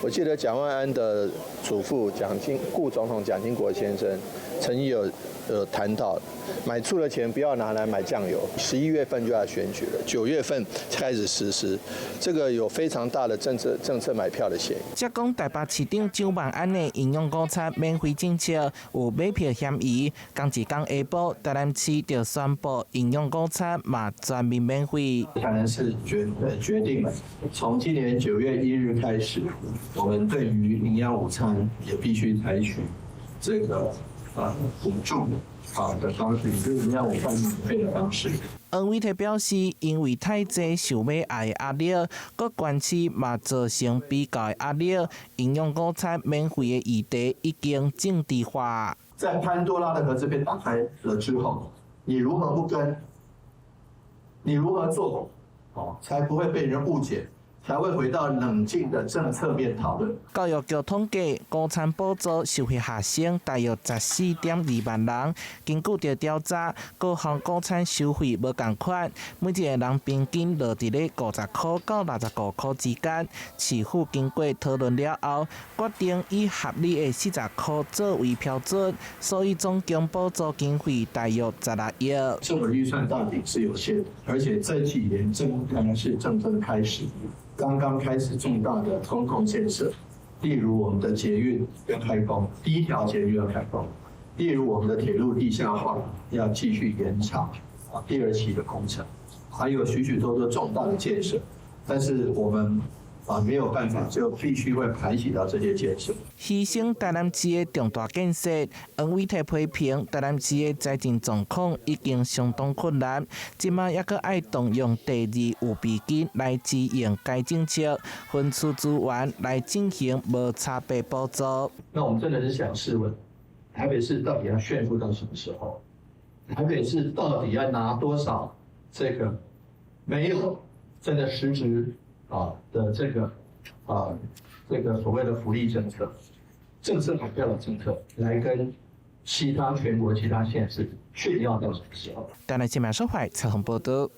我記得蔣萬安的祖父顧總統蔣經國先生曾經有談到，買醋的錢不要拿來買醬油。11月份就要選舉了，9月份開始實施，這個有非常大的政策買票的嫌疑。浙江台北市長蔣萬安的營養午餐免費政策有買票嫌疑，同一天下晡，台南市就宣布營養午餐嘛全面免費。台南市決定了，從今年9月1日開始，我們對於營養午餐也必須採取這個補助的方式，就是營養午餐免費的方式。黃偉哲表示，因為太濟受買愛的壓力，各縣市嘛造成比較的壓力，營養午餐免費的議題已經政治化。在潘多拉的盒子被打開了之後，你如何不跟？你如何做？才不會被人誤解，才會回到冷靜的政策面討論。教育局統計，午餐補助受惠學生大約14.2萬人。根據調查，各項午餐收費無同款，每一個人平均落在咧50塊到65塊之間。市府經過討論了後，決定以合理的40塊作為標準，所以總共補助經費大約16億。政府預算到底是有限的，而且這幾年台南市政策的開始。剛剛開始重大的公共建設，例如我們的捷運要開工，第一條捷運要開工；例如我們的鐵路地下化要繼續延長第2期的工程，還有許許多多重大的建設，但是我們沒有辦法，就必須會排擠到這些建設。犧牲台南市的重大建設，黃偉哲批評台南市的財政狀況已經相當困難，今麥還閣愛動用第2有備金來支援該政策，分出資源來進行無差別補助。那我們真的是想試問，台北市到底要炫富到什麼時候？台北市到底要拿多少這個沒有真的實質的這個所謂的福利政策買票的政策，來跟全國其他縣市炫耀到什麼時候？台南新聞社會採訪報道。